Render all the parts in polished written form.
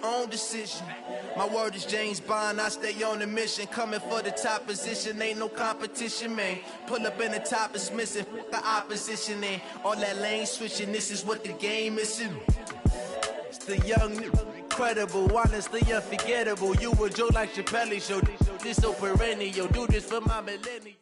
own decision. My word is James Bond, I stay on the mission. Coming for the top position, ain't no competition, man. Pull up in the top is missing, the opposition ain't. All that lane switching, this is what the game is in. It's the young, incredible, honestly unforgettable. You a joke like Chappelle Show, this so perennial. Do this for my millennial.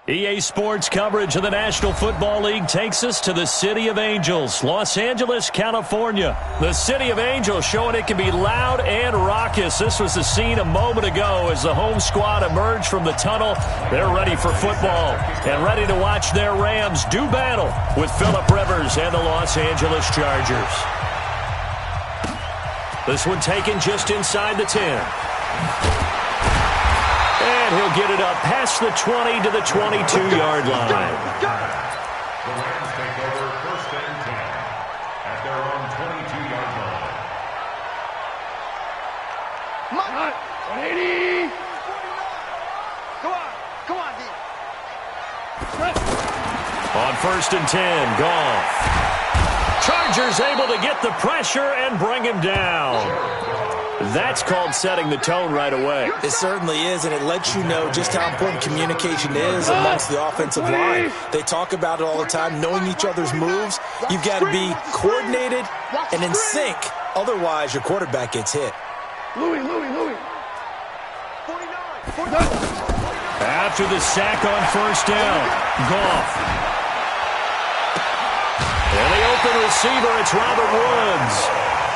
EA Sports coverage of the National Football League takes us to the City of Angels, Los Angeles, California. The City of Angels showing it can be loud and raucous. This was the scene a moment ago as the home squad emerged from the tunnel. They're ready for football and ready to watch their Rams do battle with Phillip Rivers and the Los Angeles Chargers. This one taken just inside the 10. And he'll get it up past the 20 to the 22-yard line. The Rams take over 1st and 10 at their own 22-yard line. 180. Come on, D. On 1st and 10, Goff. Chargers able to get the pressure and bring him down. That's called setting the tone right away. It certainly is, and it lets you know just how important communication is amongst the offensive line. They talk about it all the time, knowing each other's moves. You've got to be coordinated and in sync. Otherwise, your quarterback gets hit. Louis. 49. After the sack on 1st down, Goff. And the open receiver, it's Robert Woods.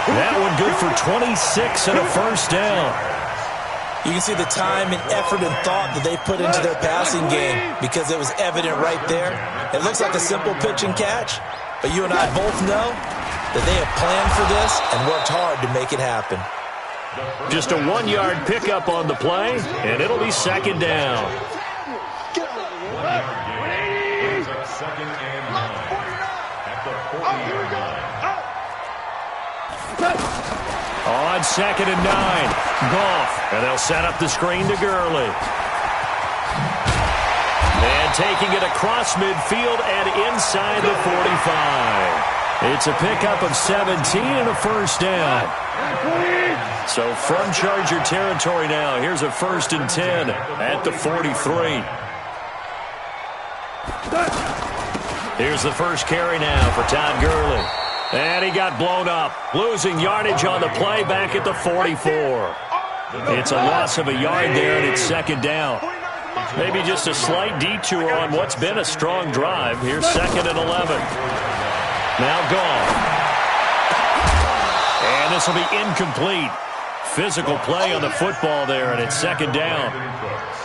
That one good for 26 and a 1st down. You can see the time and effort and thought that they put into their passing game because it was evident right there. It looks like a simple pitch and catch, but you and I both know that they have planned for this and worked hard to make it happen. Just a 1-yard pickup on the play, and it'll be 2nd down. 2nd and 9 at the 40-yard line. On 2nd and 9, Goff. And they'll set up the screen to Gurley. And taking it across midfield and inside the 45. It's a pickup of 17 and a 1st down. So from Charger territory now, here's a 1st and 10 at the 43. Here's the first carry now for Todd Gurley. And he got blown up, losing yardage on the play back at the 44. It's a loss of a yard there, and it's 2nd down. Maybe just a slight detour on what's been a strong drive. Here's 2nd and 11. Now Goff. And this will be incomplete. Physical play on the football there, and it's 2nd down.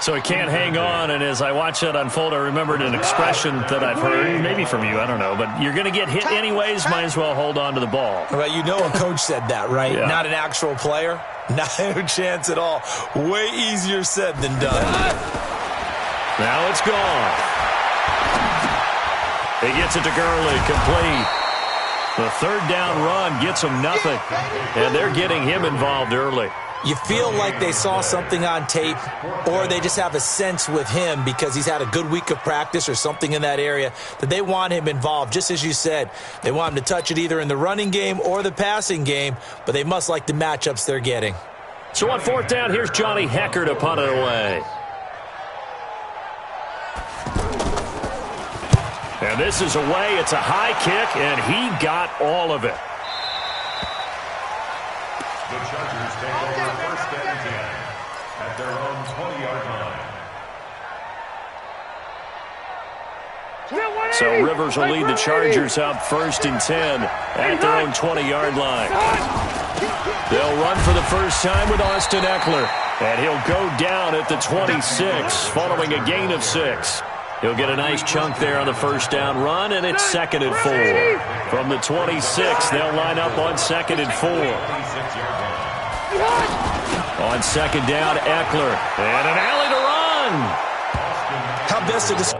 So he can't hang on, and as I watch that unfold, I remembered an expression that I've heard, maybe from you, I don't know, but you're going to get hit anyways, might as well hold on to the ball. Well, you know a coach said that, right? Yeah. Not an actual player. Not a chance at all. Way easier said than done. Now it's gone. He gets it to Gurley, complete. The 3rd down run gets him nothing, and they're getting him involved early. You feel like they saw something on tape, or they just have a sense with him because he's had a good week of practice or something in that area that they want him involved. Just as you said, they want him to touch it either in the running game or the passing game, but they must like the matchups they're getting. So on 4th down, here's Johnny Hekker to punt it away. And this is away. It's a high kick, and he got all of it. The Chargers take over 1st and 10 at their own 20-yard line. So Rivers will lead the Chargers up 1st and 10 at their own 20-yard line. They'll run for the first time with Austin Eckler, and he'll go down at the 26 following a gain of 6. He'll get a nice chunk there on the 1st down run, and it's 2nd and 4. From the 26, they'll line up on 2nd and 4. On 2nd down, Eckler. And an alley to run. How best to describe.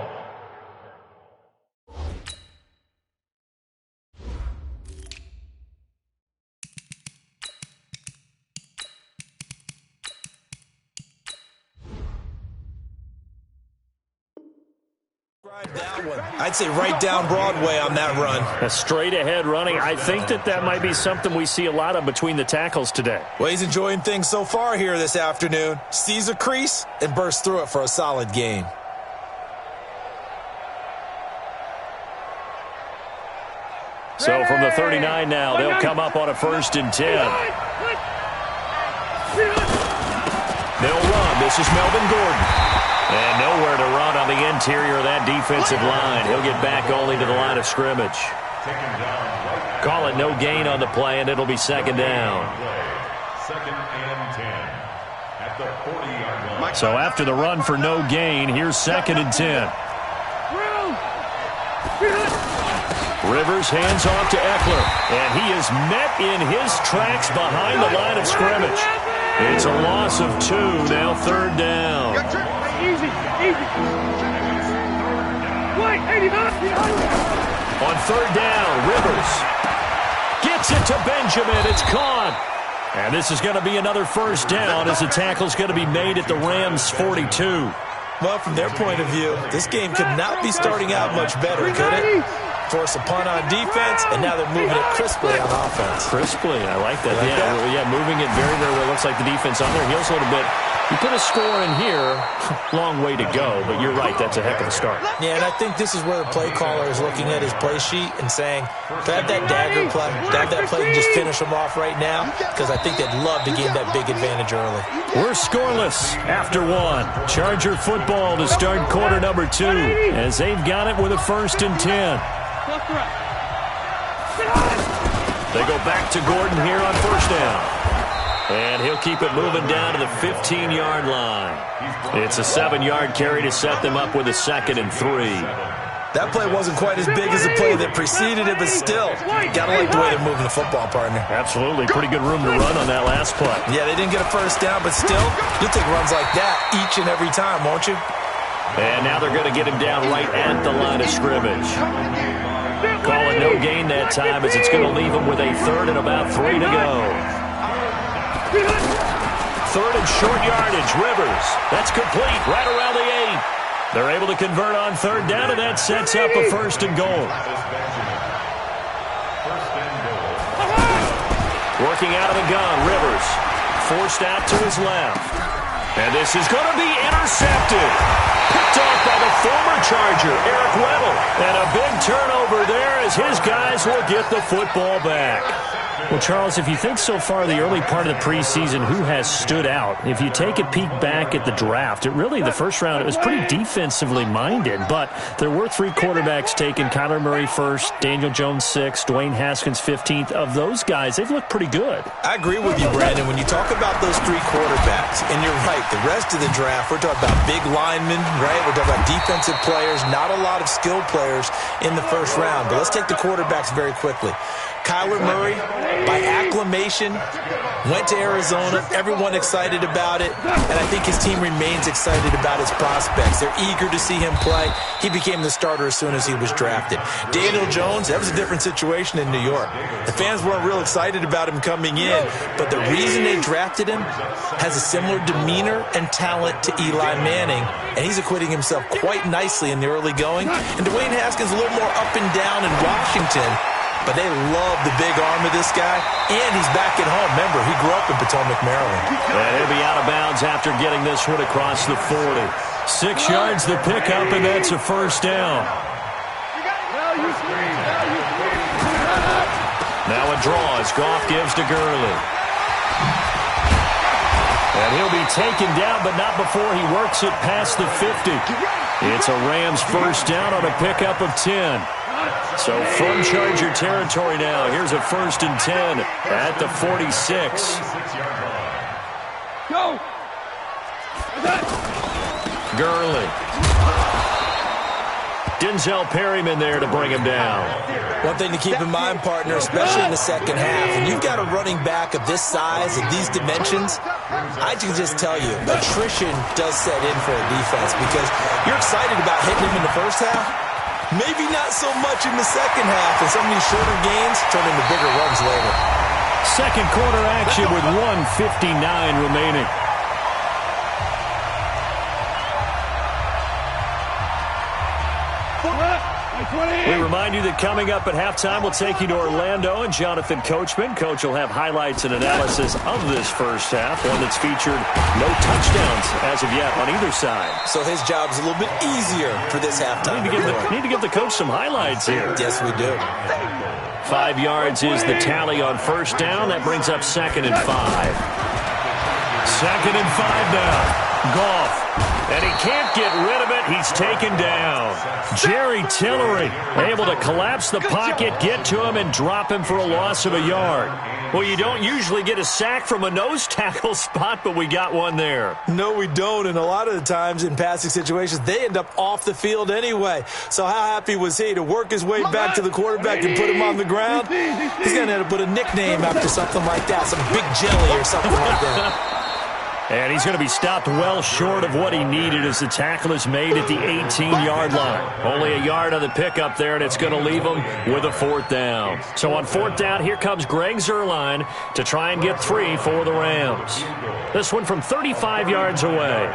That one, I'd say right down Broadway on that run. A straight ahead running. I think that might be something we see a lot of between the tackles today. Well, he's enjoying things so far here this afternoon. Sees a crease and bursts through it for a solid gain. So from the 39 now, they'll come up on a 1st and 10. They'll run. This is Melvin Gordon. And nowhere to run on the interior of that defensive line. He'll get back only to the line of scrimmage. Call it no gain on the play, and it'll be 2nd down. 2nd and 10 at the 40-yard line. So after the run for no gain, here's 2nd and 10. Rivers hands off to Eckler, and he is met in his tracks behind the line of scrimmage. It's a loss of 2, now 3rd down. Easy. Wait, 89. On 3rd down, Rivers gets it to Benjamin. It's caught. And this is going to be another 1st down as the tackle's going to be made at the Rams' 42. Well, from their point of view, this game could not be starting out much better, could it? Force a punt on defense, and now they're moving it crisply on offense. Crisply, I like that. Yeah, moving it very, very well. Looks like the defense on their heels a little bit. You put a score in here, long way to go, but you're right, that's a heck of a start. Yeah, and I think this is where the play caller is looking at his play sheet and saying, to have that dagger play, to have that play and just finish them off right now, because I think they'd love to gain that big advantage early. We're scoreless after 1. Charger football to start quarter number 2, as they've got it with a 1st and 10. They go back to Gordon here on 1st down. And he'll keep it moving down to the 15-yard line. It's a 7-yard carry to set them up with a 2nd and 3. That play wasn't quite as big as the play that preceded it, but still, gotta like the way they're moving the football, partner. Absolutely. Pretty good room to run on that last play. Yeah, they didn't get a 1st down, but still, you'll take runs like that each and every time, won't you? And now they're going to get him down right at the line of scrimmage. Call it no gain that time, as it's going to leave him with a 3rd and about 3 to go. 3rd and short yardage, Rivers. That's complete, right around the 8. They're able to convert on 3rd down, and that sets up a 1st and goal. Working out of the gun, Rivers. Forced out to his left. And this is going to be intercepted. Picked off by the former Charger, Eric Weddle. And a big turnover there as his guys will get the football back. Well, Charles, if you think so far the early part of the preseason, who has stood out? If you take a peek back at the draft, the first round, it was pretty defensively minded, but there were 3 quarterbacks taken. Kyler Murray 1st, Daniel Jones 6th, Dwayne Haskins 15th. Of those guys, they've looked pretty good. I agree with you, Brandon. When you talk about those 3 quarterbacks, and you're right, the rest of the draft, we're talking about big linemen, right? We're talking about defensive players, not a lot of skilled players in the first round. But let's take the quarterbacks very quickly. Kyler Murray, by acclamation, went to Arizona. Everyone excited about it. And I think his team remains excited about his prospects. They're eager to see him play. He became the starter as soon as he was drafted. Daniel Jones, that was a different situation in New York. The fans weren't real excited about him coming in. But the reason they drafted him has a similar demeanor and talent to Eli Manning. And he's acquitting himself quite nicely in the early going. And Dwayne Haskins a little more up and down in Washington. But they love the big arm of this guy, and he's back at home. Remember, he grew up in Potomac, Maryland. And he'll be out of bounds after getting this one across the 40. 6 yards the pickup, and that's a 1st down. Now a draw as Goff gives to Gurley. And he'll be taken down, but not before he works it past the 50. It's a Rams 1st down on a pickup of 10. So from Charger territory now, here's a 1st and 10 at the 46. Go! Gurley. Denzel Perryman there to bring him down. One thing to keep in mind, partner, especially in the second half, when you've got a running back of this size and these dimensions, I can just tell you, attrition does set in for a defense because you're excited about hitting him in the first half. Maybe not so much in the second half, and some of these shorter gains turn into bigger runs later. Second quarter action with 1:59 remaining. We remind you that coming up at halftime, we'll take you to Orlando and Jonathan Coachman. Coach will have highlights and analysis of this first half, one that's featured no touchdowns as of yet on either side. So his job's a little bit easier for this halftime. Need to give the coach some highlights here. Yes, we do. 5 yards is the tally on first down. That brings up 2nd and 5. 2nd and 5 now. Goff. And he can't get rid of it. He's taken down. Jerry Tillery able to collapse the pocket, get to him, and drop him for a loss of a yard. Well, you don't usually get a sack from a nose tackle spot, but we got one there. No, we don't. And a lot of the times in passing situations, they end up off the field anyway. So how happy was he to work his way back to the quarterback and put him on the ground? He's going to have to put a nickname after something like that, some Big Jelly or something like that. And he's going to be stopped well short of what he needed as the tackle is made at the 18-yard line. Only a yard on the pickup there, and it's going to leave him with a 4th down. So on 4th down, here comes Greg Zuerlein to try and get 3 for the Rams. This one from 35 yards away.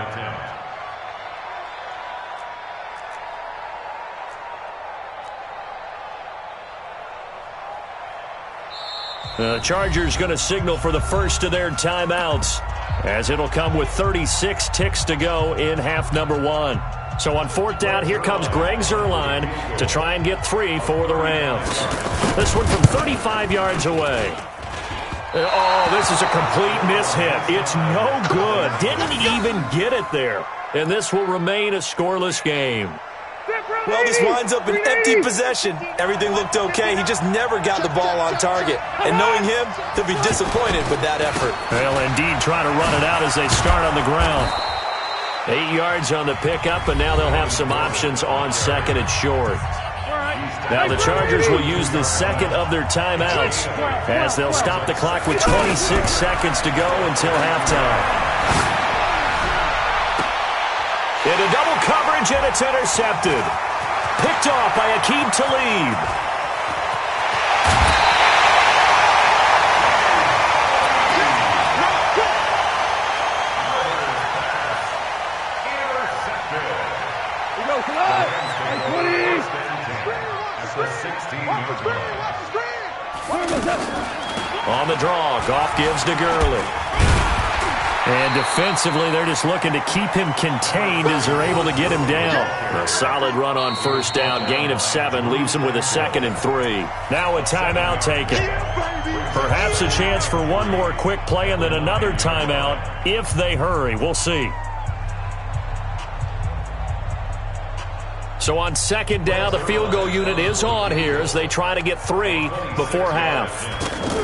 The Chargers going to signal for the first of their timeouts, as it'll come with 36 ticks to go in half number 1. So on 4th down, here comes Greg Zuerlein to try and get 3 for the Rams. This one from 35 yards away. Oh, this is a complete mishit. It's no good. Didn't even get it there. And this will remain a scoreless game. Well, this winds up an empty possession. Everything looked okay. He just never got the ball on target. And knowing him, he'll be disappointed with that effort. Well, indeed, trying to run it out as they start on the ground. 8 yards on the pickup, and now they'll have some options on 2nd and short. Now the Chargers will use the second of their timeouts as they'll stop the clock with 26 seconds to go until halftime. Into double coverage, and it's intercepted. Picked off by Aqib Talib. On the draw, Goff gives to Gurley. And defensively, they're just looking to keep him contained as they're able to get him down. A solid run on first down. Gain of 7 leaves him with a 2nd and 3. Now a timeout taken. Perhaps a chance for one more quick play and then another timeout if they hurry. We'll see. So on 2nd down, the field goal unit is on here as they try to get 3 before half.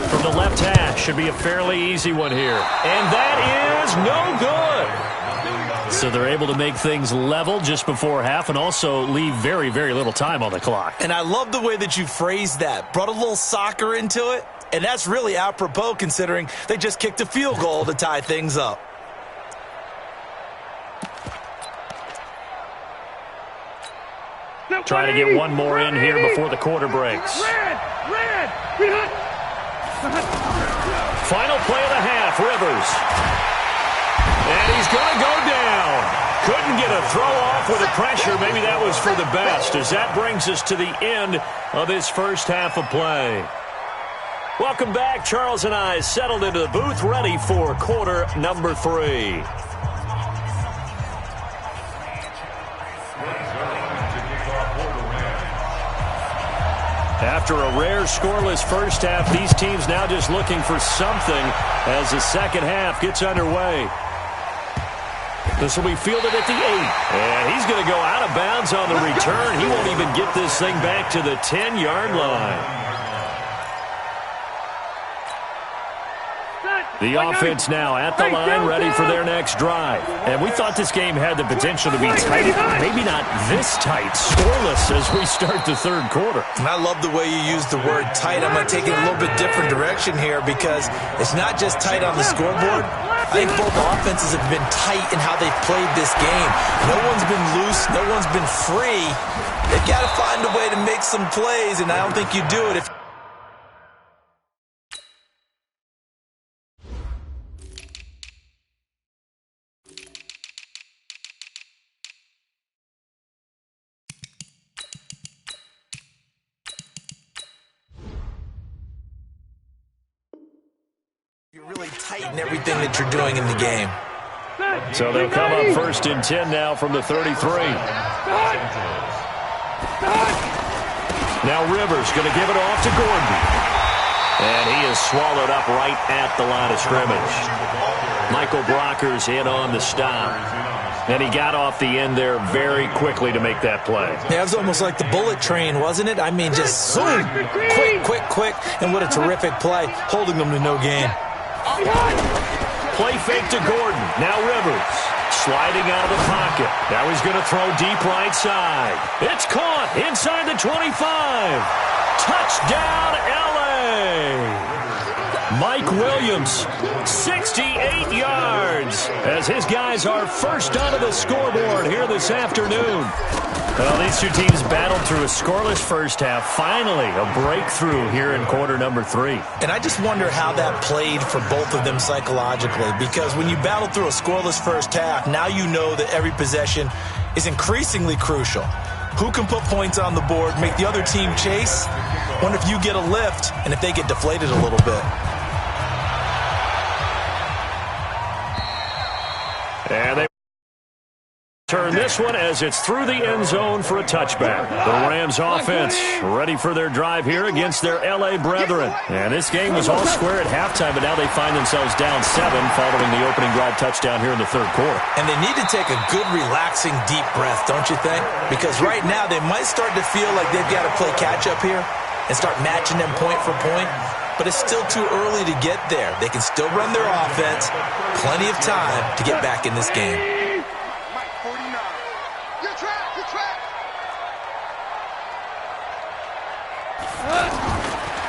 From the left hash, should be a fairly easy one here. And that is no good. So they're able to make things level just before half and also leave very, very little time on the clock. And I love the way that you phrased that. Brought a little soccer into it. And that's really apropos considering they just kicked a field goal to tie things up. Trying to get one more in here before the quarter breaks. Final play of the half, Rivers. And he's going to go down. Couldn't get a throw off with the pressure. Maybe that was for the best, as that brings us to the end of this first half of play. Welcome back. Charles and I settled into the booth, ready for quarter number 3. After a rare scoreless first half, these teams now just looking for something as the second half gets underway. This will be fielded at the 8. And he's going to go out of bounds on the return. He won't even get this thing back to the 10-yard line. The offense now at the line, ready for their next drive. And we thought this game had the potential to be tight, maybe not this tight, scoreless as we start the third quarter. And I love the way you use the word tight. I'm going to take it a little bit different direction here because it's not just tight on the scoreboard. I think both offenses have been tight in how they've played this game. No one's been loose. No one's been free. They've got to find a way to make some plays, and I don't think you do it if tighten everything that you're doing in the game. So they'll come up 1st and 10 now from the 33. Now Rivers going to give it off to Gordon. And he is swallowed up right at the line of scrimmage. Michael Brockers in on the stop. And he got off the end there very quickly to make that play. Yeah, it was almost like the bullet train, wasn't it? I mean, just zoom, quick, and what a terrific play, holding them to no gain. Play fake to Gordon. Now Rivers sliding out of the pocket. Now he's going to throw deep right side. It's caught inside the 25. Touchdown, L.A. Mike Williams, 68 yards, as his guys are first onto the scoreboard here this afternoon. Well, these two teams battled through a scoreless first half. Finally, a breakthrough here in quarter number 3. And I just wonder how that played for both of them psychologically, because when you battle through a scoreless first half, now you know that every possession is increasingly crucial. Who can put points on the board, make the other team chase? Wonder if you get a lift and if they get deflated a little bit. And they turn this one as it's through the end zone for a touchback. The Rams offense ready for their drive here against their L.A. brethren. And this game was all square at halftime, but now they find themselves down 7 following the opening drive touchdown here in the third quarter. And they need to take a good, relaxing, deep breath, don't you think? Because right now they might start to feel like they've got to play catch-up here and start matching them point for point. But it's still too early to get there. They can still run their offense. Plenty of time to get back in this game.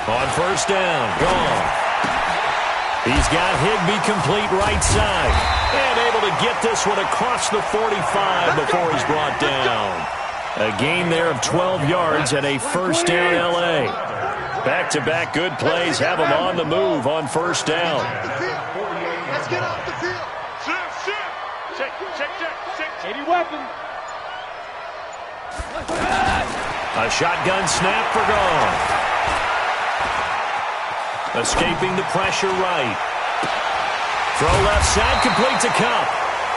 On first down, gone. He's got Higbee complete right side. And able to get this one across the 45 before he's brought down. A gain there of 12 yards and a first down L.A. Back-to-back good plays have him on the move on first down. Let's get off the field. Check. 80 weapons. A shotgun snap for gone. Escaping the pressure right. Throw left side, complete to Kupp.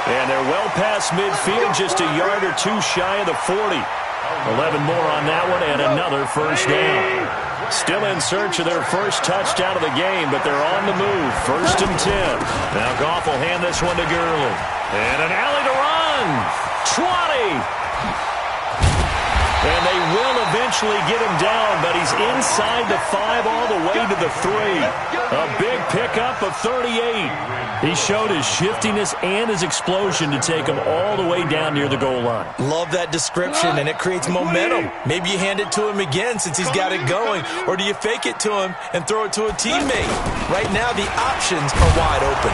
And they're well past midfield, just a yard or two shy of the 40. 11 more on that one and another first down. Still in search of their first touchdown of the game, but they're on the move. 1st and 10. Now Goff will hand this one to Gurley. And an alley to run. 20. And they will eventually get him down, but he's inside the 5 all the way to the 3. A big pickup of 38. He showed his shiftiness and his explosion to take him all the way down near the goal line. Love that description, and it creates momentum. Maybe you hand it to him again since he's got it going, or do you fake it to him and throw it to a teammate? Right now, the options are wide open.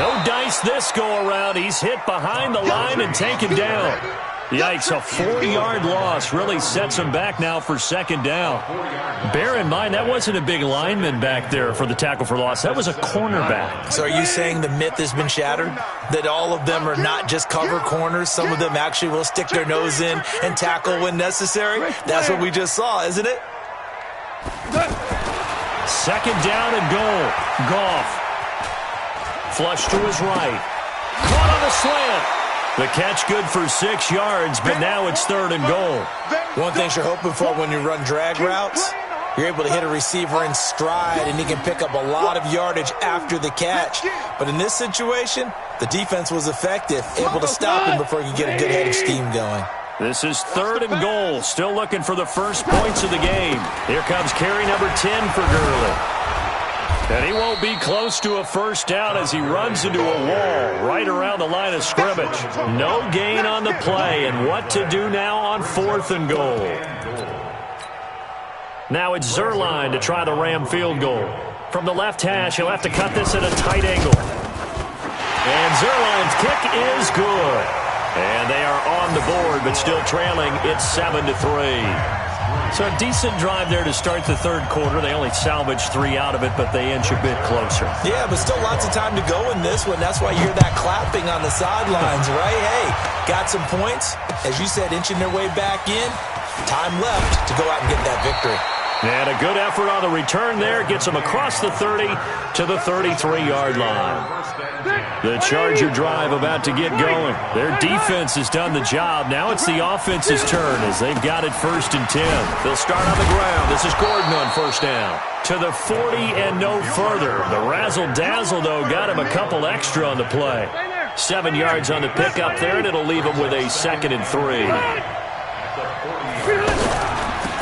No dice this go-around. He's hit behind the line and taken down. Yikes, a 4-yard loss really sets him back now for second down. Bear in mind, that wasn't a big lineman back there for the tackle for loss. That was a cornerback. So are you saying the myth has been shattered? That all of them are not just cover corners? Some of them actually will stick their nose in and tackle when necessary? That's what we just saw, isn't it? Second down and goal. Goff. Flush to his right. Caught on the slant. The catch good for 6 yards, but now it's 3rd and goal. One thing you're hoping for when you run drag routes, you're able to hit a receiver in stride, and he can pick up a lot of yardage after the catch. But in this situation, the defense was effective, able to stop him before he could get a good head of steam going. This is 3rd and goal, still looking for the first points of the game. Here comes carry number 10 for Gurley. And he won't be close to a first down as he runs into a wall right around the line of scrimmage. No gain on the play, and what to do now on 4th and goal. Now it's Zuerlein to try the Ram field goal. From the left hash, he'll have to cut this at a tight angle. And Zuerlein's kick is good. And they are on the board, but still trailing. It's 7-3. So a decent drive there to start the third quarter. They only salvaged 3 out of it, but they inch a bit closer. Yeah, but still lots of time to go in this one. That's why you hear that clapping on the sidelines, right? Hey, got some points. As you said, inching their way back in. Time left to go out and get that victory. And a good effort on the return there. Gets them across the 30 to the 33-yard line. The Charger drive about to get going. Their defense has done the job. Now it's the offense's turn as they've got it 1st and 10. They'll start on the ground. This is Gordon on 1st down. To the 40 and no further. The razzle-dazzle, though, got him a couple extra on the play. 7 yards on the pickup there, and it'll leave him with a 2nd and 3.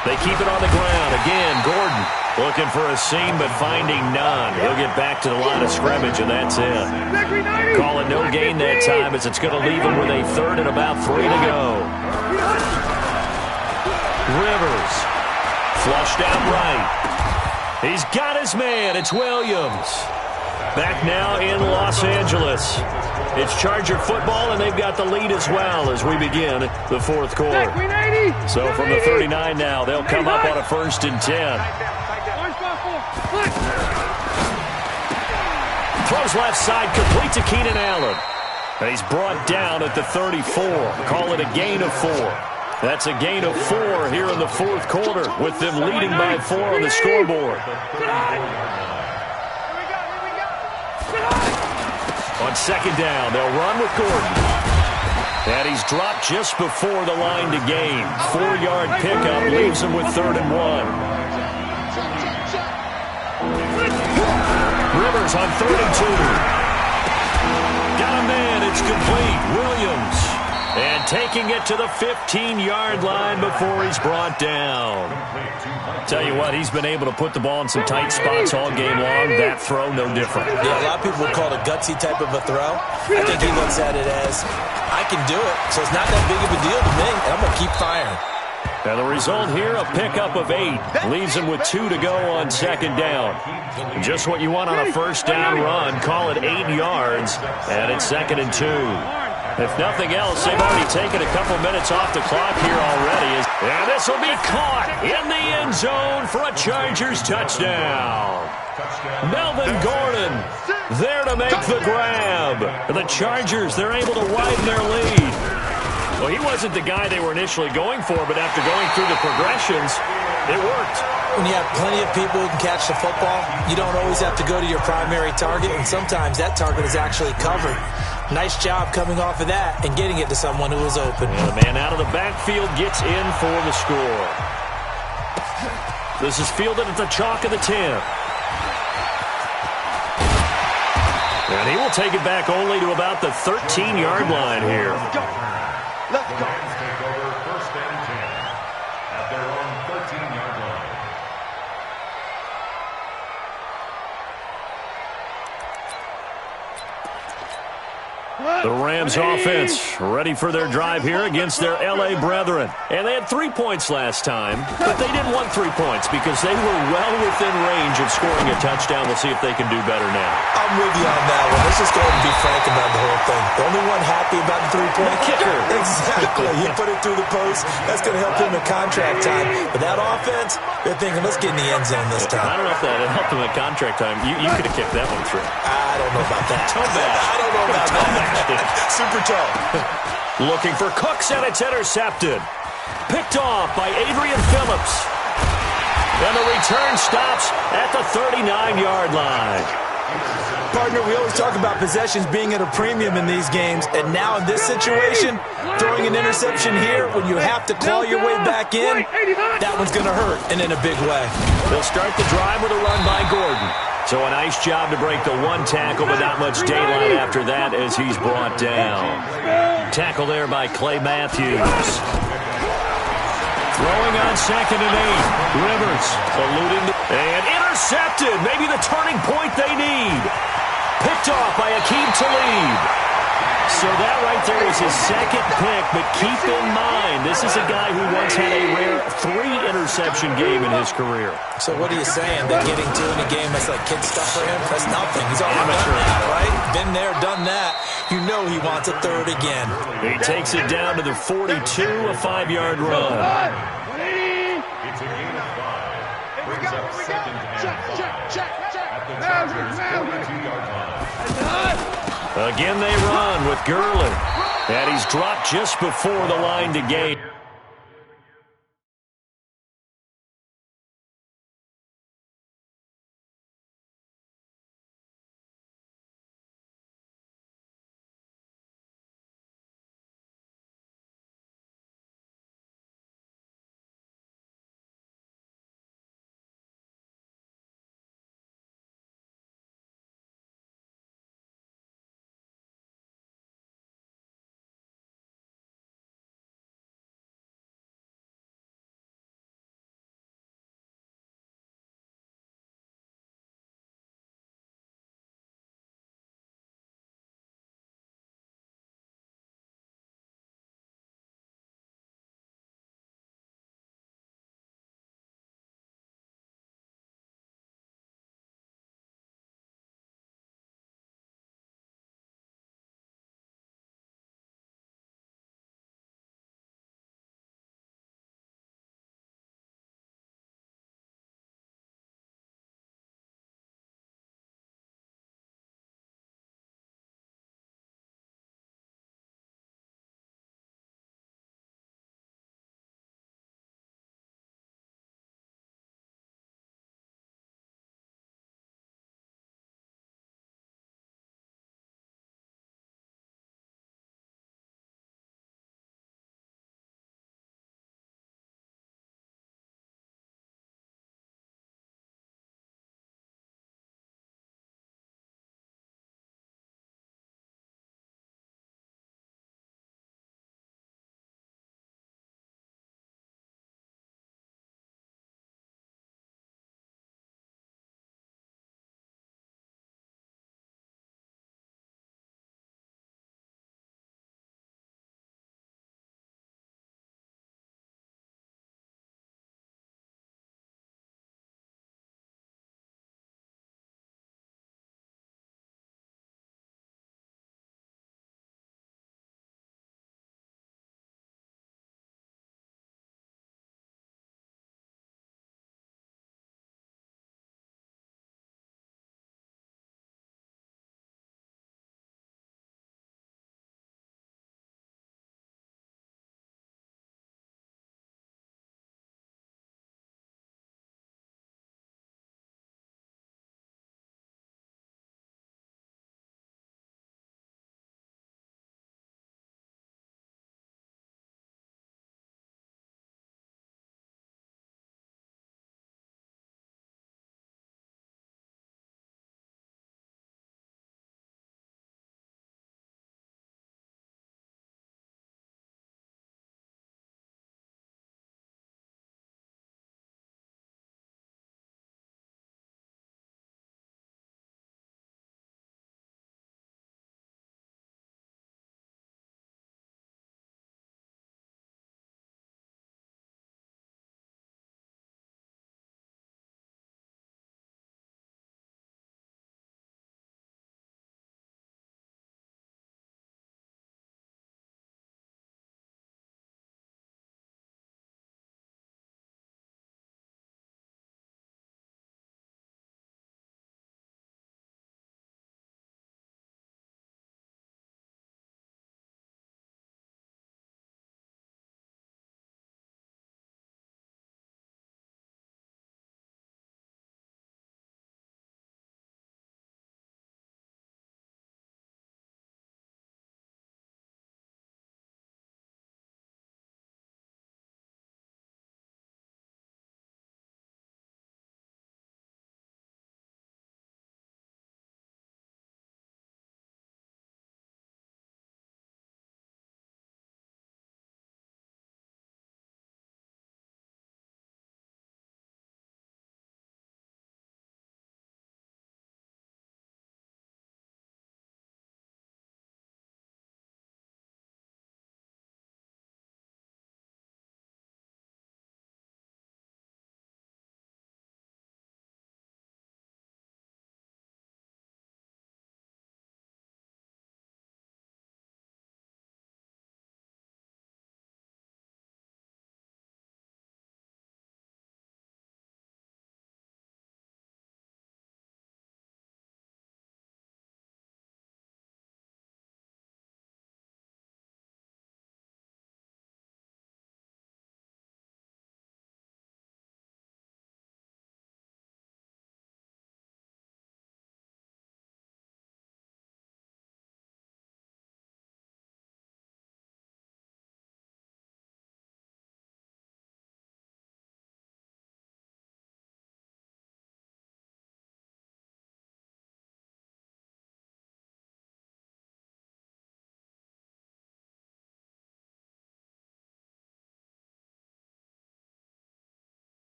They keep it on the ground. Again, Gordon looking for a seam but finding none. He'll get back to the line of scrimmage, and that's it. Call it no gain that time as it's going to leave him with a 3rd and about 3 to go. Rivers flushed out right. He's got his man. It's Williams. Back now in Los Angeles. It's Charger football, and they've got the lead as well as we begin the 4th quarter. So from the 39 now, they'll come up on a 1st and 10. Throws left side, complete to Keenan Allen. He's brought down at the 34. Call it a gain of 4. That's a gain of 4 here in the 4th quarter with them leading by 4 on the scoreboard. On 2nd down, they'll run with Gordon. And he's dropped just before the line to gain. 4-yard pickup leaves him with 3rd and 1. Rivers on 3rd and 2. Got a man, it's complete. Williams. And taking it to the 15-yard line before he's brought down. Tell you what, he's been able to put the ball in some tight spots all game long. That throw, no different. Yeah, a lot of people would call it a gutsy type of a throw. I think he looks at it as, I can do it, so it's not that big of a deal to me, and I'm going to keep firing. And the result here, a pickup of 8. Leaves him with 2 to go on 2nd down. Just what you want on a 1st down run. Call it 8 yards, and it's 2nd and 2. If nothing else, they've already taken a couple minutes off the clock here already. And this will be caught in the end zone for a Chargers touchdown. Melvin Gordon there to make the grab. And the Chargers, they're able to widen their lead. Well, he wasn't the guy they were initially going for, but after going through the progressions, it worked. When you have plenty of people who can catch the football, you don't always have to go to your primary target, and sometimes that target is actually covered. Nice job coming off of that and getting it to someone who was open. And the man out of the backfield gets in for the score. This is fielded at the chalk of the 10. And he will take it back only to about the 13-yard line here. Let's go. Take over 1st and 10 at their own 13-yard line. The Rams offense ready for their drive here against their L.A. brethren. And they had 3 points last time, but they didn't want 3 points because they were well within range of scoring a touchdown. We'll see if they can do better now. I'm with you on that one. Let's just go ahead and be frank about the whole thing. The only one happy about the 3-point kicker. Exactly. He put it through the post. That's going to help him in contract time. But that offense, they're thinking, let's get in the end zone this time. I don't know if that helped him in contract time. You could have kicked that one through. I don't know about that. Toe bash. I don't know about that. Super toe. Looking for Cooks, and it's intercepted. Picked off by Adrian Phillips. And the return stops at the 39-yard line. Partner, we always talk about possessions being at a premium in these games, and now in this situation, throwing an interception here when you have to claw your way back in, that one's going to hurt, and in a big way. They'll start the drive with a run by Gordon. So a nice job to break the 1 tackle, but not much daylight after that as he's brought down. Tackle there by Clay Matthews. Throwing on 2nd and 8. Rivers eluding and intercepted. Maybe the turning point they need. Picked off by Aqib Talib. So that right there was his 2nd pick, but keep in mind, this is a guy who once had a rare 3-interception game in his career. So what are you saying? That getting 2 in a game, that's like kid stuff for him? That's nothing. He's already done that, right? Been there, done that. You know he wants a 3rd again. He takes it down to the 42, a 5-yard run. It's a gain of 5. Brings up 2nd and 5 at the Chargers' 42-yard line. Again they run with Gurley. And he's dropped just before the line to gain.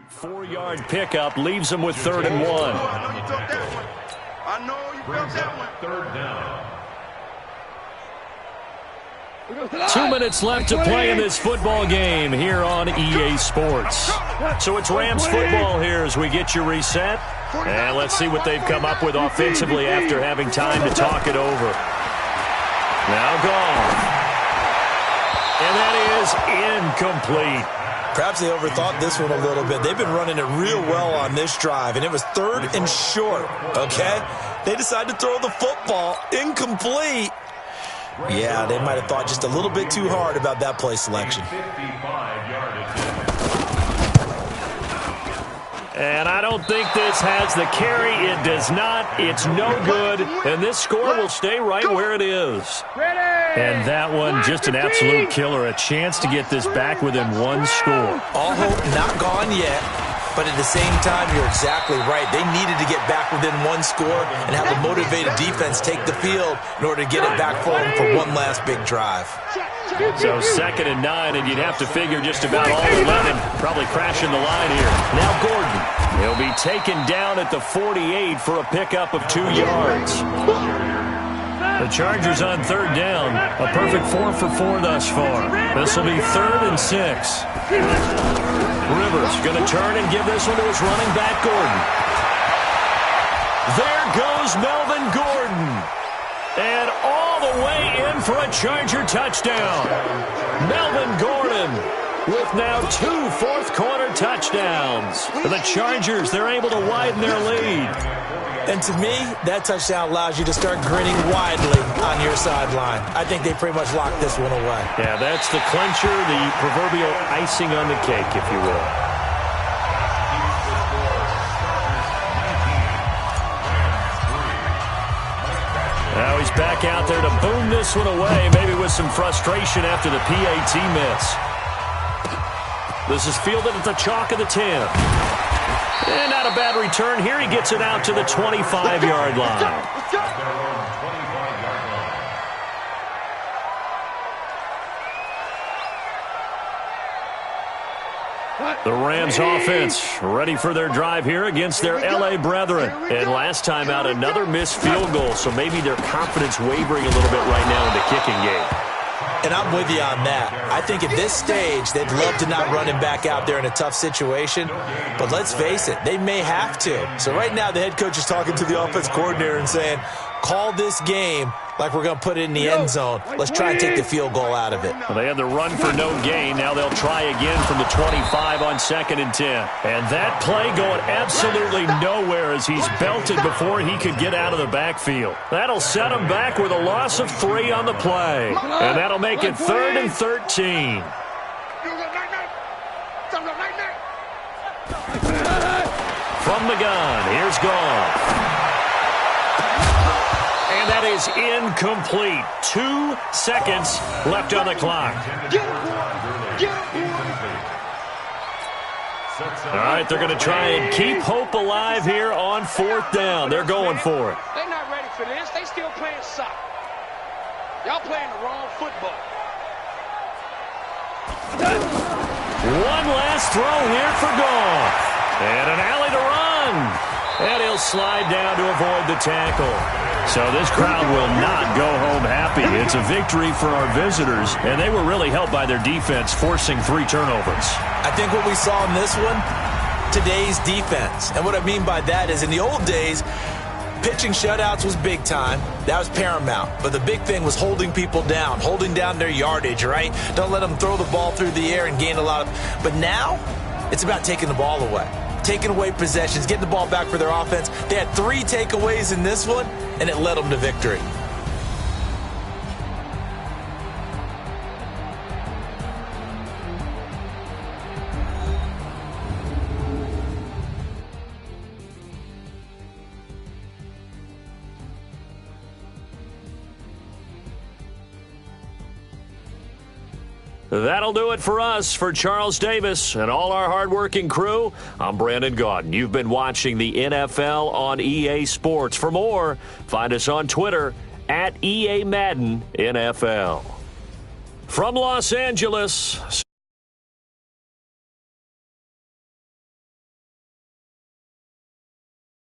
4-yard pickup leaves them with 3rd and 1. I know you felt that one. 3rd down. 2 minutes left to play in this football game here on EA Sports. So it's Rams football here as we get you reset. And let's see what they've come up with offensively after having time to talk it over. Now gone. And that is incomplete. Perhaps they overthought this one a little bit. They've been running it real well on this drive, and it was 3rd and short, okay? They decided to throw the football incomplete. Yeah, they might have thought just a little bit too hard about that play selection. And I don't think this has the carry. It does not. It's no good. And this score will stay right where it is. And that one, just an absolute killer. A chance to get this back within 1 score. All hope not gone yet. But at the same time, you're exactly right. They needed to get back within 1 score and have a motivated defense take the field in order to get it back for them for one last big drive. So 2nd and 9, and you'd have to figure just about all 11 probably crashing the line here. Now Gordon. He'll be taken down at the 48 for a pickup of 2 yards. The Chargers on 3rd down. A perfect 4 for 4 thus far. This will be 3rd and 6. Rivers going to turn and give this one to his running back, Gordon. There goes Melvin Gordon. And all the way in for a Charger touchdown. Melvin Gordon with now 2 fourth-quarter touchdowns. For the Chargers, they're able to widen their lead. And to me, that touchdown allows you to start grinning widely on your sideline. I think they pretty much locked this one away. Yeah, that's the clincher, the proverbial icing on the cake, if you will. Now he's back out there to boom this one away, maybe with some frustration after the PAT miss. This is fielded at the chalk of the 10. And not a bad return here. He gets it out to the 25-yard line. The Rams offense ready for their drive here against their L.A. brethren. And last time out, another missed field goal, so maybe their confidence wavering a little bit right now in the kicking game. And I'm with you on that. I think at this stage, they'd love to not run him back out there in a tough situation. But let's face it, they may have to. So right now, the head coach is talking to the offense coordinator and saying, call this game like we're going to put it in the end zone. Let's try and take the field goal out of it. Well, they had the run for no gain. Now they'll try again from the 25 on 2nd and 10. And that play going absolutely nowhere as he's belted before he could get out of the backfield. That'll set him back with a loss of 3 on the play. And that'll make it 3rd and 13. From the gun, here's Goff. And that is incomplete. 2 seconds left on the clock. All right, they're going to try and keep hope alive here on 4th down. They're going for it. They're not ready for this. They still playing soccer. Y'all playing the wrong football. One last throw here for Goff. And an alley to run. And he'll slide down to avoid the tackle. So this crowd will not go home happy. It's a victory for our visitors, and they were really helped by their defense forcing 3 turnovers. I think what we saw in this one, today's defense. And what I mean by that is in the old days, pitching shutouts was big time. That was paramount. But the big thing was holding people down, holding down their yardage, right? Don't let them throw the ball through the air and gain a lot of... But now, it's about taking the ball away. Taking away possessions, getting the ball back for their offense. They had 3 takeaways in this one, and it led them to victory. That'll do it for us. For Charles Davis and all our hardworking crew, I'm Brandon Gaudin. You've been watching the NFL on EA Sports. For more, find us on Twitter @EA Madden NFL. From Los Angeles.